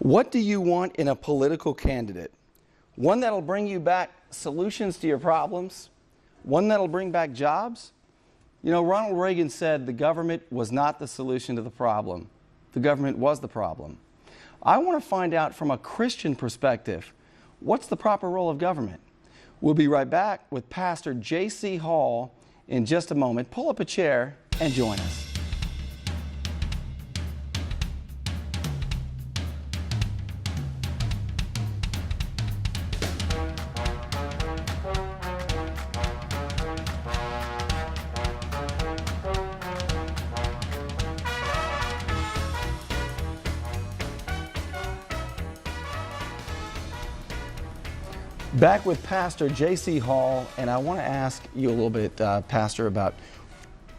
What do you want in a political candidate? One that'll bring you back solutions to your problems? One that'll bring back jobs? You know, Ronald Reagan said the government was not the solution to the problem. The government was the problem. I want to find out from a Christian perspective, what's the proper role of government? We'll be right back with Pastor J.C. Hall in just a moment. Pull up a chair and join us. Back with Pastor J.C. Hall, and I want to ask you a little bit, Pastor, about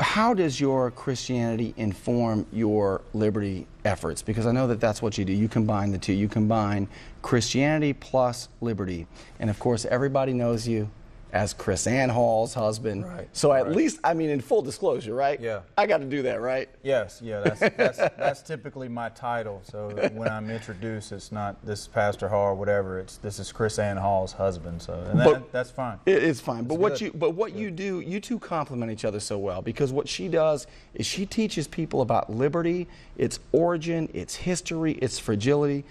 how does your Christianity inform your liberty efforts? Because I know that that's what you do. You combine the two. You combine Christianity plus liberty. And of course, everybody knows you as Chris Ann Hall's husband. Right. So at least, I mean, in full disclosure, right? Yeah. I got to do that, right? Yes, yeah, that's typically my title. So when I'm introduced, it's not this is Pastor Hall or whatever. This is Chris Ann Hall's husband. So that's fine. It's fine. But good. what you do, you two complement each other so well, because what she does is she teaches people about liberty, its origin, its history, its fragility.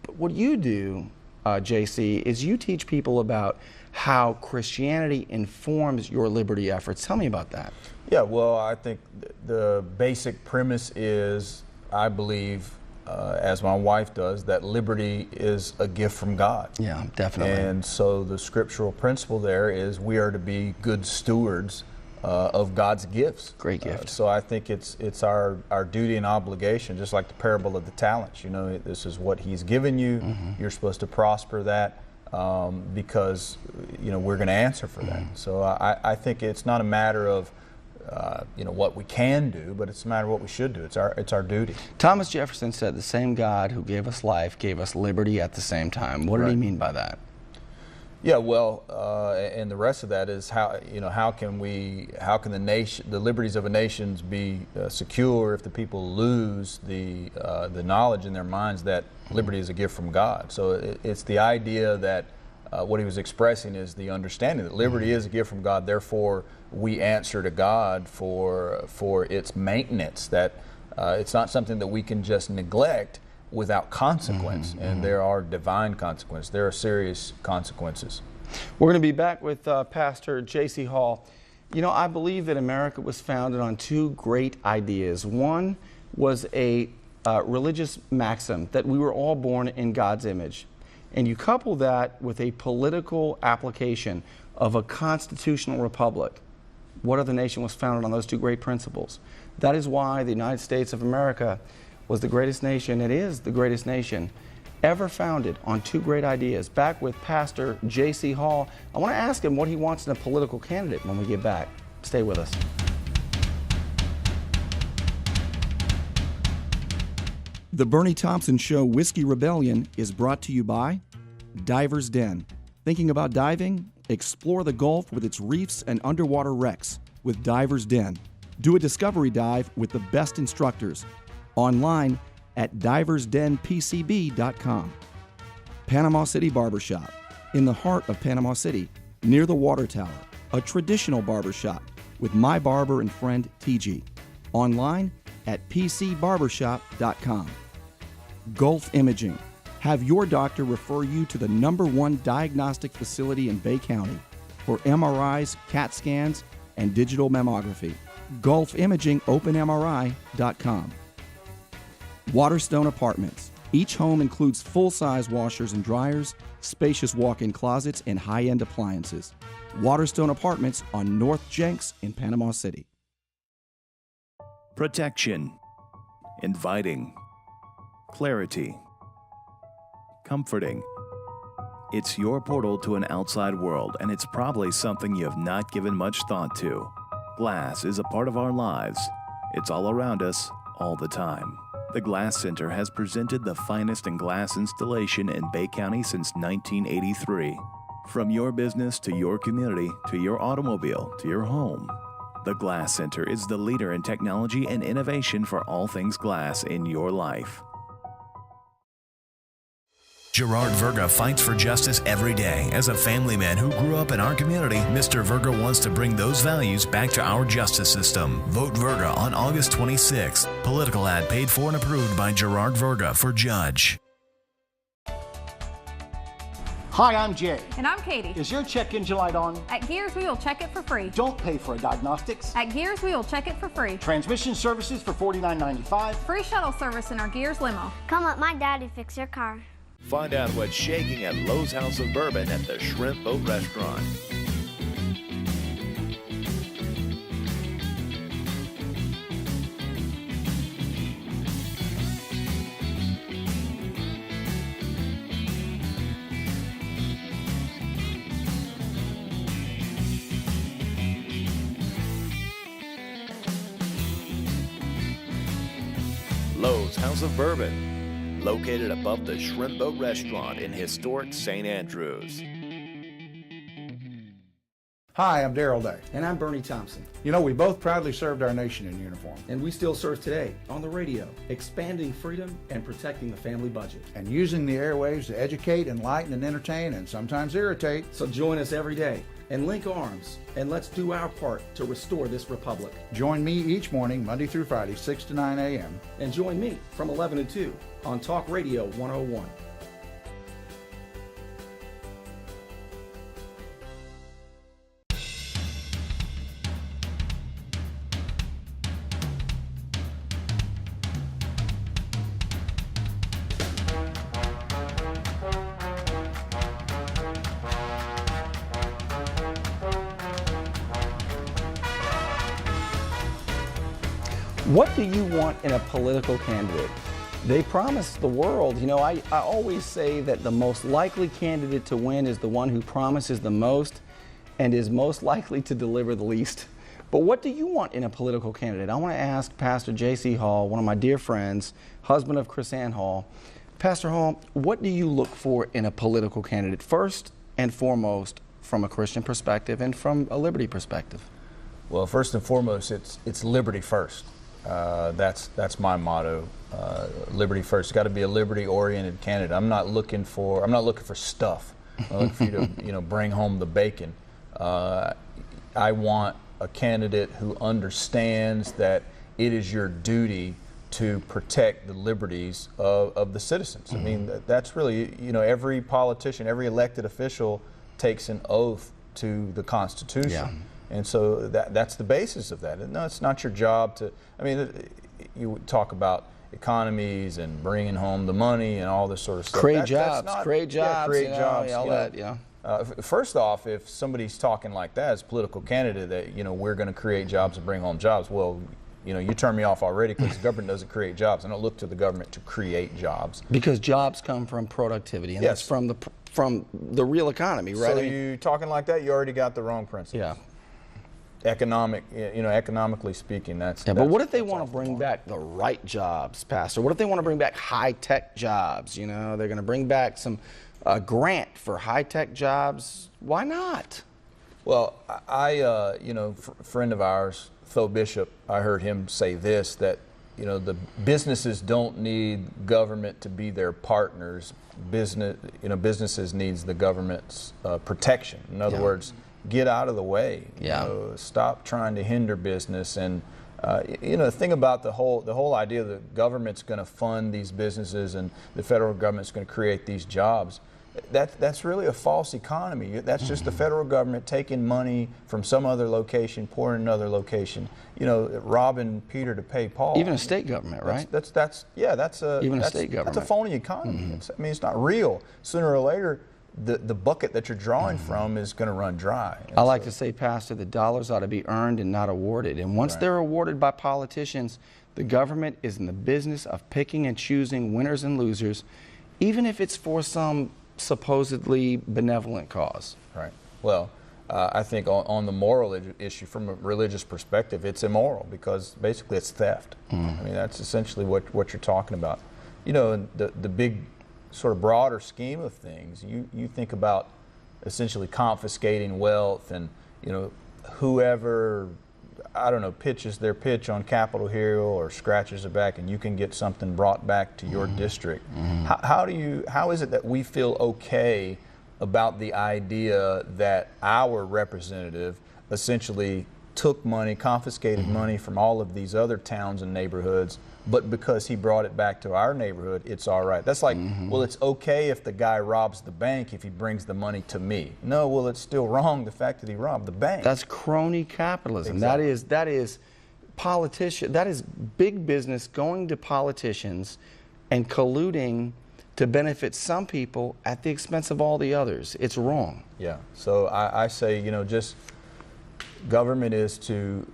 But what you do, JC, is you teach people about how Christianity informs your liberty efforts. Tell me about that. Yeah, well, I think the basic premise is, I believe, as my wife does, that liberty is a gift from God. Yeah, definitely. And so the scriptural principle there is we are to be good stewards of God's gifts. Great gift. So I think it's our duty and obligation, just like the parable of the talents. You know, this is what He's given you. Mm-hmm. You're supposed to prosper that. Because you know we're going to answer for that. So I think it's not a matter of you know what we can do, but it's a matter of what we should do. It's our duty. Thomas Jefferson said the same God who gave us life gave us liberty at the same time. What did he mean by that? Yeah, well, and the rest of that is how can the liberties of a nation be secure if the people lose the knowledge in their minds that liberty is a gift from God. So it's the idea that what he was expressing is the understanding that liberty is a gift from God. Therefore, we answer to God for its maintenance. That it's not something that we can just neglect without consequence, and there are divine consequences. There are serious consequences. We're going to be back with Pastor J.C. Hall. You know, I believe that America was founded on two great ideas. One was a religious maxim that we were all born in God's image. And you couple that with a political application of a constitutional republic. What other nation was founded on those two great principles? That is why the United States of America was the greatest nation. It is the greatest nation ever founded on two great ideas. Back with Pastor J.C. Hall. I want to ask him what he wants in a political candidate when we get back. Stay with us. The Burnie Thompson Show Whiskey Rebellion is brought to you by Diver's Den. Thinking about diving? Explore the Gulf with its reefs and underwater wrecks with Diver's Den. Do a discovery dive with the best instructors. Online at diversdenpcb.com. Panama City Barbershop, in the heart of Panama City, near the Water Tower, a traditional barbershop with my barber and friend TG. Online at pcbarbershop.com. Gulf Imaging. Have your doctor refer you to the #1 diagnostic facility in Bay County for MRIs, CAT scans, and digital mammography. GulfImagingOpenMRI.com. Waterstone Apartments. Each home includes full-size washers and dryers, spacious walk-in closets, and high-end appliances. Waterstone Apartments on North Jenks in Panama City. Protection. Inviting. Clarity. Comforting. It's your portal to an outside world, and it's probably something you have not given much thought to. Glass is a part of our lives. It's all around us, all the time. The Glass Center has presented the finest in glass installation in Bay County since 1983. From your business to your community to your automobile to your home, the Glass Center is the leader in technology and innovation for all things glass in your life. Gerard Verga fights for justice every day. As a family man who grew up in our community, Mr. Verga wants to bring those values back to our justice system. Vote Verga on August 26th. Political ad paid for and approved by Gerard Verga for judge. Hi, I'm Jay. And I'm Katie. Is your check engine light on? At Gears, we will check it for free. Don't pay for a diagnostics. At Gears, we will check it for free. Transmission services for $49.95. Free shuttle service in our Gears limo. Come let my daddy fix your car. Find out what's shaking at Lowe's House of Bourbon at the Shrimp Boat Restaurant. Lowe's House of Bourbon, located above the Shrimp Boat Restaurant in historic St. Andrews. Hi, I'm Darrell Day. And I'm Burnie Thompson. You know, we both proudly served our nation in uniform. And we still serve today on the radio, expanding freedom and protecting the family budget. And using the airwaves to educate, enlighten, and entertain, and sometimes irritate. So join us every day and link arms, and let's do our part to restore this republic. Join me each morning, Monday through Friday, 6 to 9 a.m. And join me from 11 to 2 on Talk Radio 101. What do you want in a political candidate? They promise the world. You know, I always say that the most likely candidate to win is the one who promises the most and is most likely to deliver the least. But what do you want in a political candidate? I want to ask Pastor J.C. Hall, one of my dear friends, husband of Chris Ann Hall. Pastor Hall, what do you look for in a political candidate, first and foremost, from a Christian perspective and from a liberty perspective? Well, first and foremost, it's liberty first. That's my motto. Liberty first. It's got to be a liberty-oriented candidate. I'm not looking for stuff. I'm looking for you to bring home the bacon. I want a candidate who understands that it is your duty to protect the liberties of the citizens. Mm-hmm. I mean, that's really, every politician, every elected official takes an oath to the Constitution. Yeah. And so that's the basis of that. No, it's not your job to, you talk about economies and bringing home the money and all this sort of stuff. Create jobs. All that, yeah. First off, if somebody's talking like that as a political candidate that, we're going to create jobs and bring home jobs, well, you turn me off already because the government doesn't create jobs. I don't look to the government to create jobs. Because jobs come from productivity, and that's from the real economy, right? So you talking like that, you already got the wrong principles. Yeah. Economically speaking, that's. Yeah, but what if they want to bring back the right jobs, Pastor? What if they want to bring back high-tech jobs? They're going to bring back some grant for high-tech jobs. Why not? Well, a friend of ours, Tho Bishop, I heard him say this, that, the businesses don't need government to be their partners. Businesses needs the government's protection. In other words, get out of the way. Stop trying to hinder business. And the thing about the whole idea that government's going to fund these businesses and the federal government's going to create these jobs, that's really a false economy. That's just the federal government taking money from some other location, pouring another location. Robbing Peter to pay Paul. Even a state government, right? That's a state government. That's a phony economy. Mm-hmm. It's not real. Sooner or later, the bucket that you're drawing from is going to run dry. I like to say, Pastor, the dollars ought to be earned and not awarded. And once they're awarded by politicians, the government is in the business of picking and choosing winners and losers, even if it's for some supposedly benevolent cause. Right. Well, I think on the moral issue, from a religious perspective, it's immoral because basically it's theft. That's essentially what you're talking about. The big sort of broader scheme of things, you think about essentially confiscating wealth and, whoever I don't know, pitches their pitch on Capitol Hill or scratches their back, and you can get something brought back to your district. How is it that we feel okay about the idea that our representative essentially took money, confiscated money from all of these other towns and neighborhoods, but because he brought it back to our neighborhood, it's all right? That's like, well, it's okay if the guy robs the bank if he brings the money to me. No, well, it's still wrong, the fact that he robbed the bank. That's crony capitalism. Exactly. That is that is big business going to politicians and colluding to benefit some people at the expense of all the others. It's wrong. Yeah, so I say, just government is to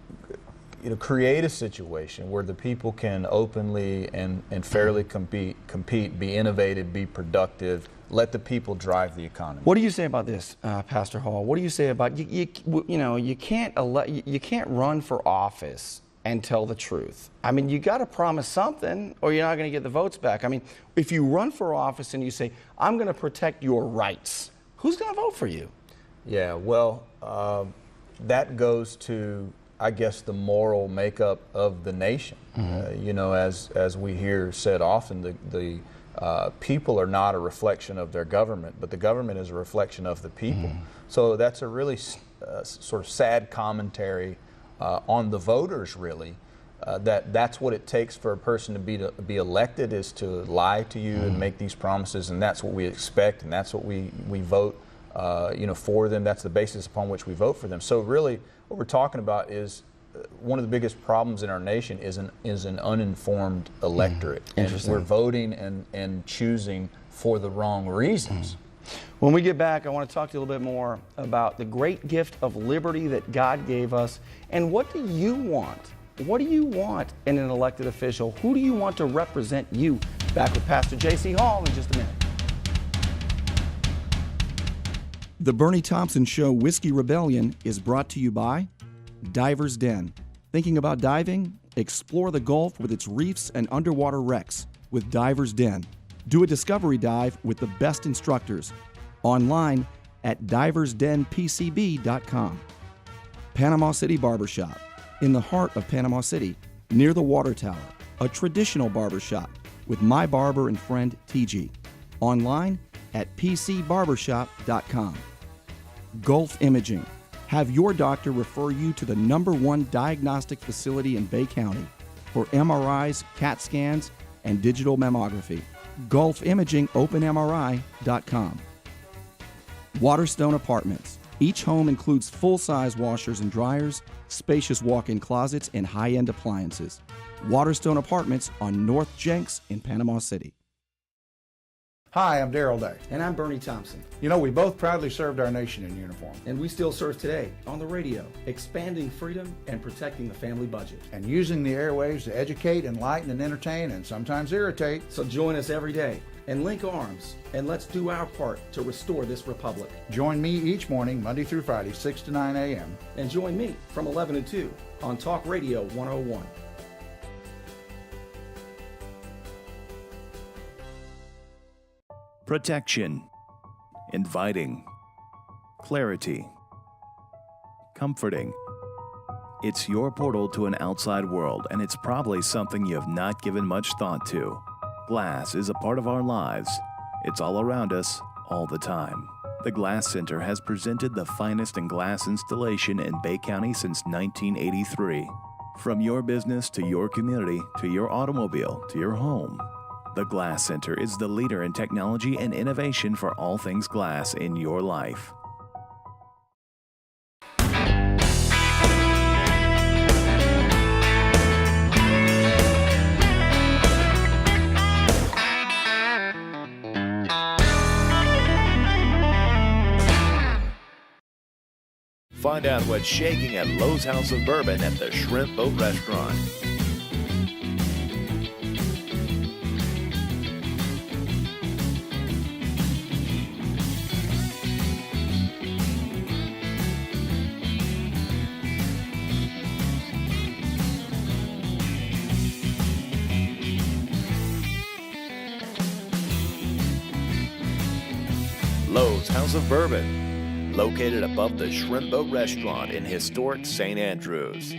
create a situation where the people can openly and fairly compete, be innovative, be productive, let the people drive the economy. What do you say about this, Pastor Hall? What do you say about you can't run for office and tell the truth? I mean, you got to promise something or you're not going to get the votes back. I mean, if you run for office and you say, I'm going to protect your rights, who's going to vote for you? Yeah, well, that goes to, I guess, the moral makeup of the nation. As we hear said often, the people are not a reflection of their government, but the government is a reflection of the people. So that's a really sort of sad commentary on the voters, really. That's what it takes for a person to be elected, is to lie to you and make these promises, and that's what we expect, and that's what we vote for them. That's the basis upon which we vote for them. So really, what we're talking about is one of the biggest problems in our nation is an uninformed electorate. And we're voting and choosing for the wrong reasons. When we get back, I want to talk to you a little bit more about the great gift of liberty that God gave us. And what do you want? What do you want in an elected official? Who do you want to represent you? Back with Pastor J.C. Hall in just a minute. The Burnie Thompson Show Whiskey Rebellion is brought to you by Diver's Den. Thinking about diving? Explore the Gulf with its reefs and underwater wrecks with Diver's Den. Do a discovery dive with the best instructors. Online at diversdenpcb.com. Panama City Barbershop. In the heart of Panama City, near the Water Tower. A traditional barbershop with my barber and friend TG. Online at pcbarbershop.com. Gulf Imaging. Have your doctor refer you to the #1 diagnostic facility in Bay County for MRIs, CAT scans, and digital mammography. GulfImagingOpenMRI.com. Waterstone Apartments. Each home includes full-size washers and dryers, spacious walk-in closets, and high-end appliances. Waterstone Apartments on North Jenks in Panama City. Hi, I'm Darrell Day. And I'm Burnie Thompson. We both proudly served our nation in uniform. And we still serve today on the radio, expanding freedom and protecting the family budget. And using the airwaves to educate, enlighten, and entertain, and sometimes irritate. So join us every day and link arms, and let's do our part to restore this republic. Join me each morning, Monday through Friday, 6 to 9 a.m. And join me from 11 to 2 on Talk Radio 101. Protection, inviting, clarity, comforting. It's your portal to an outside world, and it's probably something you have not given much thought to. Glass is a part of our lives. It's all around us, all the time. The Glass Center has presented the finest in glass installation in Bay County since 1983. From your business to your community to your automobile to your home. The Glass Center is the leader in technology and innovation for all things glass in your life. Find out what's shaking at Lowe's House of Bourbon at the Shrimp Boat Restaurant. Lowe's House of Bourbon, located above the Shrimp Boat Restaurant in historic St. Andrews.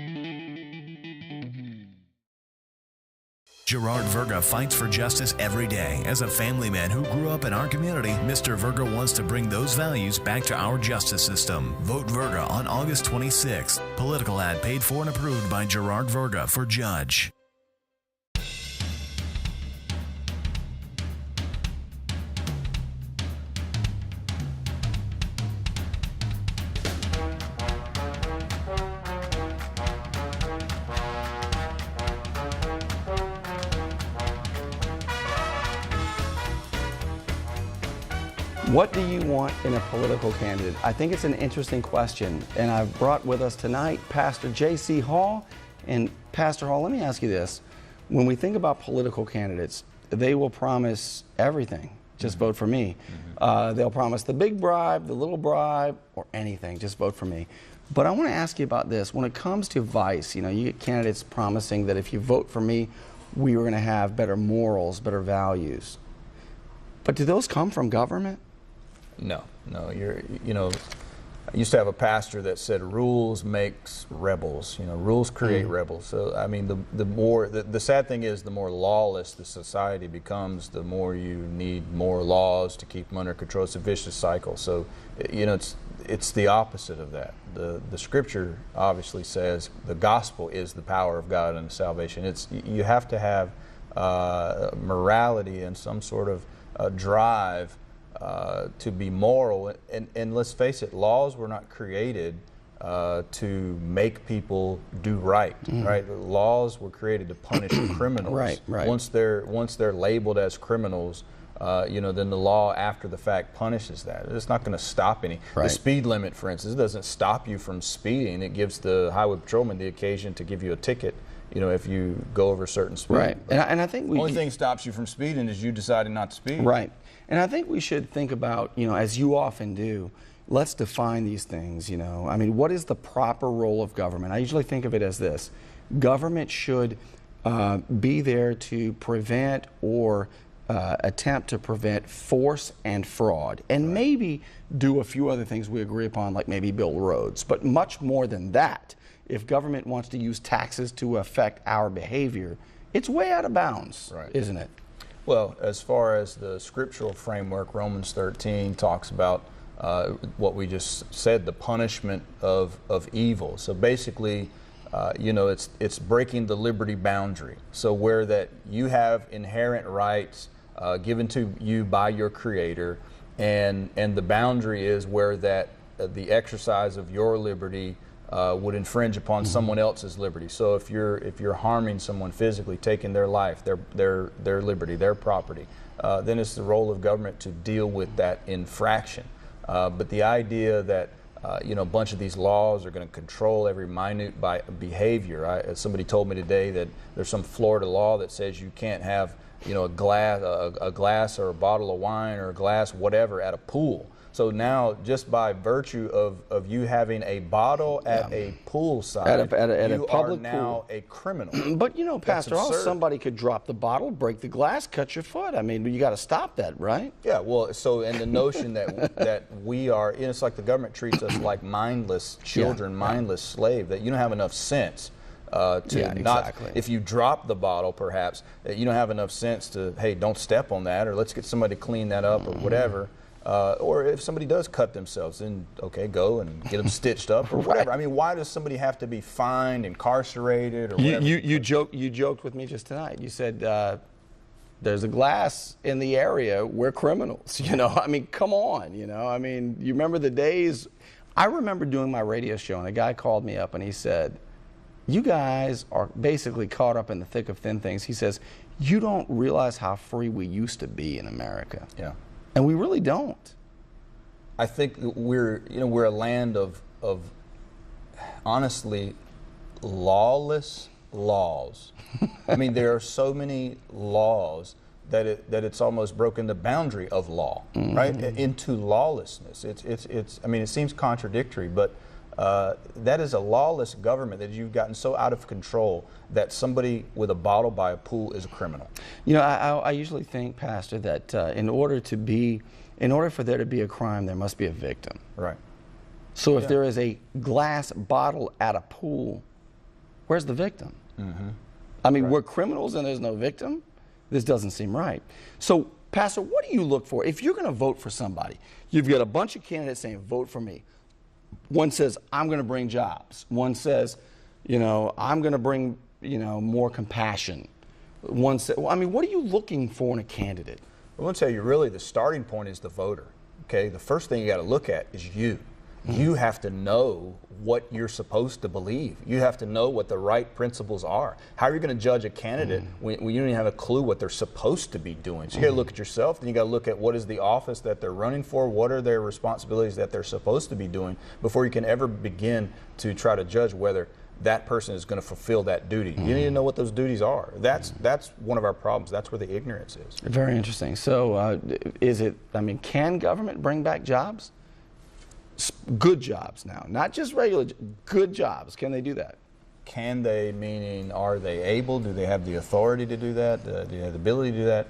Gerard Verga fights for justice every day. As a family man who grew up in our community, Mr. Verga wants to bring those values back to our justice system. Vote Verga on August 26th. Political ad paid for and approved by Gerard Verga for Judge. What do you want in a political candidate? I think it's an interesting question, and I've brought with us tonight Pastor J.C. Hall. And Pastor Hall, let me ask you this. When we think about political candidates, they will promise everything. Just vote for me. They'll promise the big bribe, the little bribe, or anything. Just vote for me. But I want to ask you about this. When it comes to vice, you get candidates promising that if you vote for me, we are going to have better morals, better values. But do those come from government? No. I used to have a pastor that said rules makes rebels. Rules create rebels. So I mean, the sad thing is, the more lawless the society becomes, the more you need more laws to keep them under control. It's a vicious cycle. So it's the opposite of that. The Scripture obviously says the gospel is the power of God unto salvation. You have to have morality and some sort of drive to be moral, and let's face it, laws were not created to make people do right. Right? Laws were created to punish criminals. Right. Once they're labeled as criminals, then the law after the fact punishes that. It's not going to stop any. Right. The speed limit, for instance, doesn't stop you from speeding. It gives the highway patrolman the occasion to give you a ticket. If you go over a certain speed. Right, and I think the only thing stops you from speeding is you deciding not to speed. Right, and I think we should think about, as you often do, let's define these things. I mean, what is the proper role of government? I usually think of it as this: government should be there to prevent or attempt to prevent force and fraud, and maybe do a few other things we agree upon, like maybe build roads. But much more than that. If government wants to use taxes to affect our behavior, it's way out of bounds, isn't it? Well, as far as the scriptural framework, Romans 13 talks about what we just said, the punishment of evil. So basically, it's breaking the liberty boundary. So where that you have inherent rights given to you by your Creator, and the boundary is where that the exercise of your liberty would infringe upon someone else's liberty. So if you're harming someone physically, taking their life, their liberty, their property, then it's the role of government to deal with that infraction. But the idea that a bunch of these laws are going to control every minute behavior. Somebody told me today that there's some Florida law that says you can't have a glass or a bottle of wine or a glass whatever at a pool. So now, just by virtue of you having a bottle at a poolside, at you a public are now pool. a criminal. But Pastor Hall, somebody could drop the bottle, break the glass, cut your foot. I mean, you got to stop that, right? Yeah, well, and the notion that we are, it's like the government treats us like mindless children, mindless slave, that you don't have enough sense exactly. If you drop the bottle, perhaps, you don't have enough sense to, hey, don't step on that, or let's get somebody to clean that up, or whatever. Or if somebody does cut themselves, then okay, go and get them stitched up or whatever. I mean, why does somebody have to be fined, incarcerated, or whatever? You joked with me just tonight. You said there's a glass in the area. We're criminals. I mean, come on. I mean, you remember the days? I remember doing my radio show, and a guy called me up and he said, "You guys are basically caught up in the thick of thin things." He says, "You don't realize how free we used to be in America." Yeah. And we really don't. I think we're a land of honestly lawless laws. I mean, there are so many laws that it's almost broken the boundary of law, right, into lawlessness. It's I mean, it seems contradictory, but that is a lawless government that you've gotten so out of control that somebody with a bottle by a pool is a criminal. I usually think, Pastor, that in order for there to be a crime, there must be a victim. Right. So if there is a glass bottle at a pool, where's the victim? I mean, we're criminals and there's no victim. This doesn't seem right. So, Pastor, what do you look for? If you're going to vote for somebody, you've got a bunch of candidates saying, vote for me. One says, I'm going to bring jobs. One says, I'm going to bring, more compassion. One said, well, I mean, what are you looking for in a candidate? I want to tell you, really, the starting point is the voter. Okay, the first thing you got to look at is you. You have to know what you're supposed to believe. You have to know what the right principles are. How are you going to judge a candidate when you don't even have a clue what they're supposed to be doing? So you got to look at yourself, then you got to look at what is the office that they're running for, what are their responsibilities that they're supposed to be doing before you can ever begin to try to judge whether that person is going to fulfill that duty. You need to know what those duties are. That's one of our problems. That's where the ignorance is. Very interesting. So can government bring back jobs? Good jobs now, not just regular, good jobs. Can they do that? Can they, meaning are they able? Do they have the authority to do that? Do they have the ability to do that?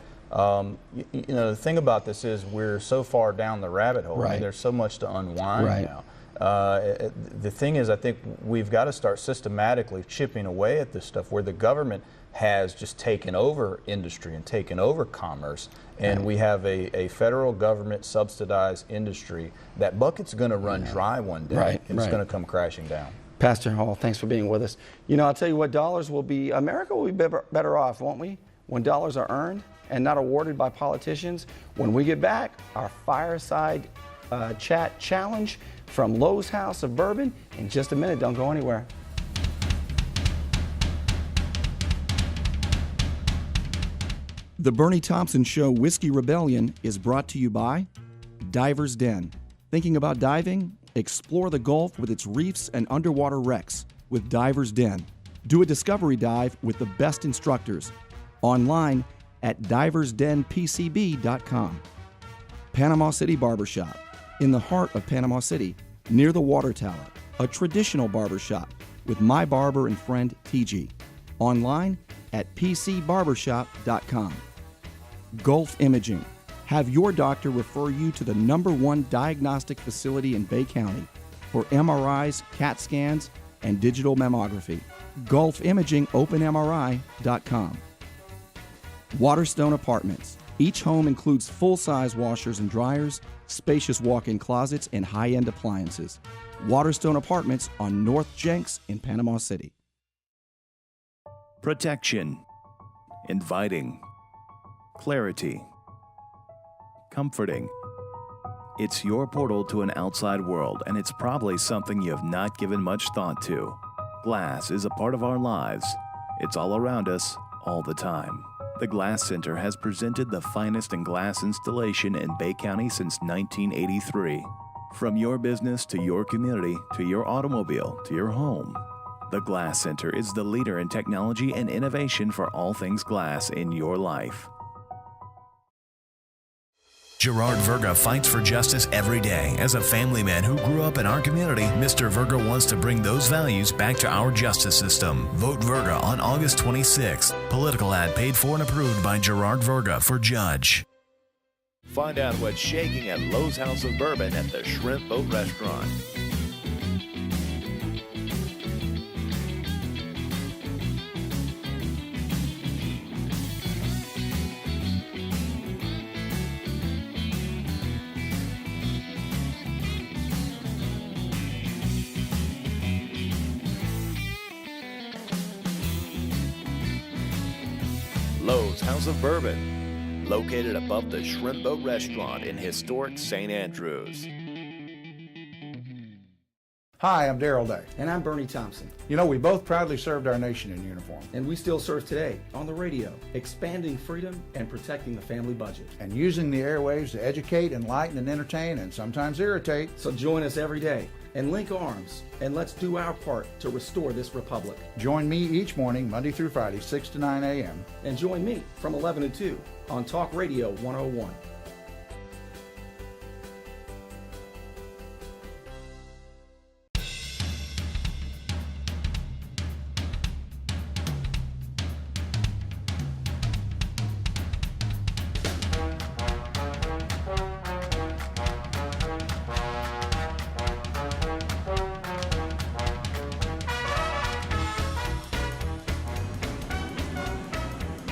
The thing about this is we're so far down the rabbit hole. Right. I mean, there's so much to unwind now. The thing is, I think we've got to start systematically chipping away at this stuff where the government has just taken over industry and taken over commerce, and we have a federal government subsidized industry. That bucket's going to run dry one day, and it's going to come crashing down. Pastor Hall, thanks for being with us. I'll tell you what, America will be better off, won't we, when dollars are earned and not awarded by politicians. When we get back, our fireside chat challenge from Lowe's House of Bourbon in just a minute. Don't go anywhere. The Burnie Thompson Show Whiskey Rebellion is brought to you by Diver's Den. Thinking about diving? Explore the Gulf with its reefs and underwater wrecks with Diver's Den. Do a discovery dive with the best instructors. Online at diversdenpcb.com. Panama City Barbershop. In the heart of Panama City, near the Water Tower, a traditional barbershop with my barber and friend TG. Online at pcbarbershop.com. Gulf Imaging. Have your doctor refer you to the #1 diagnostic facility in Bay County for MRIs, CAT scans, and digital mammography. GulfImagingOpenMRI.com. Waterstone Apartments. Each home includes full-size washers and dryers, spacious walk-in closets, and high-end appliances. Waterstone Apartments on North Jenks in Panama City. Protection. Inviting. Clarity. Comforting. It's your portal to an outside world, and it's probably something you have not given much thought to. Glass is a part of our lives. It's all around us, all the time. The Glass Center has presented the finest in glass installation in Bay County since 1983. From your business to your community, to your automobile, to your home, the Glass Center is the leader in technology and innovation for all things glass in your life. Gerard Verga fights for justice every day. As a family man who grew up in our community, Mr. Verga wants to bring those values back to our justice system. Vote Verga on August 26th. Political ad paid for and approved by Gerard Verga for judge. Find out what's shaking at Lowe's House of Bourbon at the Shrimp Boat Restaurant. Lowe's House of Bourbon, located above the Shrimp Boat Restaurant in historic St. Andrews. Hi, I'm Darrell Day. And I'm Burnie Thompson. We both proudly served our nation in uniform. And we still serve today on the radio, expanding freedom and protecting the family budget. And using the airwaves to educate, enlighten, and entertain, and sometimes irritate. So join us every day and link arms, and let's do our part to restore this republic. Join me each morning, Monday through Friday, 6 to 9 a.m. And join me from 11 to 2 on Talk Radio 101.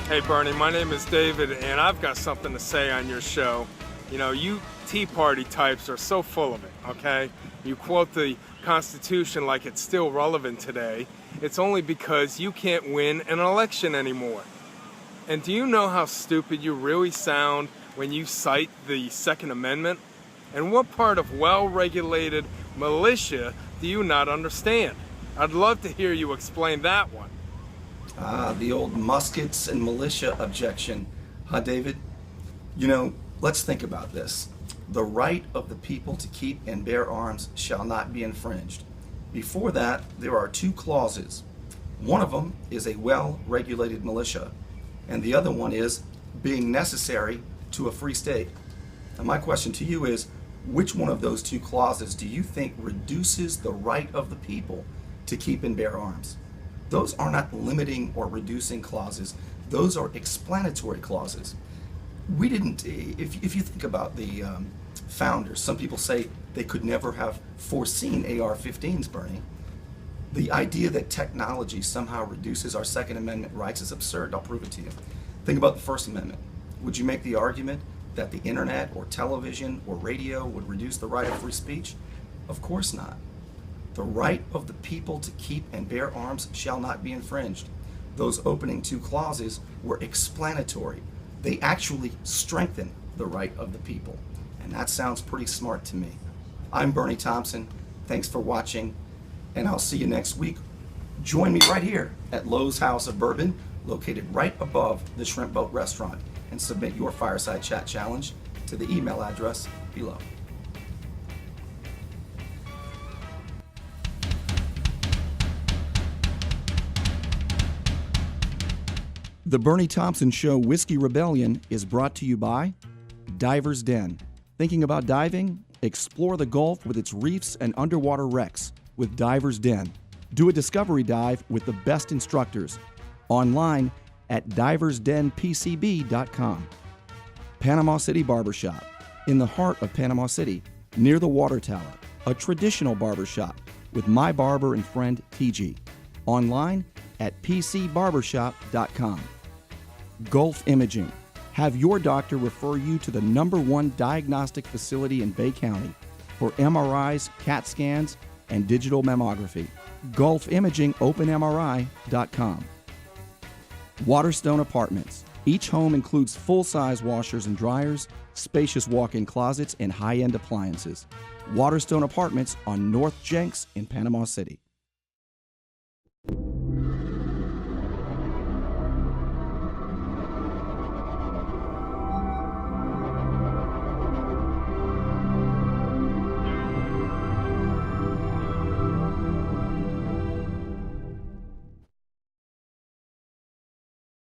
Hey Burnie, my name is David and I've got something to say on your show. You know, you Tea Party types are so full of it, okay? You quote the Constitution like it's still relevant today. It's only because you can't win an election anymore. And do you know how stupid you really sound when you cite the Second Amendment? And what part of well-regulated militia do you not understand? I'd love to hear you explain that one. The old muskets and militia objection, huh, David? You know, let's think about this. The right of the people to keep and bear arms shall not be infringed. Before that, there are two clauses. One of them is a well-regulated militia, and the other one is being necessary to a free state. And my question to you is, which one of those two clauses do you think reduces the right of the people to keep and bear arms? Those are not limiting or reducing clauses. Those are explanatory clauses. We didn't, if you think about the founders, some people say they could never have foreseen AR-15s, Burnie. The idea that technology somehow reduces our Second Amendment rights is absurd. I'll prove it to you. Think about the First Amendment. Would you make the argument that the internet or television or radio would reduce the right of free speech? Of course not. The right of the people to keep and bear arms shall not be infringed. Those opening two clauses were explanatory. They actually strengthen the right of the people. And that sounds pretty smart to me. I'm Burnie Thompson. Thanks for watching, and I'll see you next week. Join me right here at Lowe's House of Bourbon, located right above the Shrimp Boat Restaurant, and submit your Fireside Chat challenge to the email address below. The Burnie Thompson Show Whiskey Rebellion is brought to you by Diver's Den. Thinking about diving? Explore the Gulf with its reefs and underwater wrecks with Diver's Den. Do a discovery dive with the best instructors. Online at diversdenpcb.com. Panama City Barbershop. In the heart of Panama City, near the Water Tower. A traditional barbershop with my barber and friend TG. Online at pcbarbershop.com. Gulf Imaging. Have your doctor refer you to the #1 diagnostic facility in Bay County for MRIs, CAT scans, and digital mammography. GulfImagingOpenMRI.com. Waterstone Apartments. Each home includes full-size washers and dryers, spacious walk-in closets, and high-end appliances. Waterstone Apartments on North Jenks in Panama City.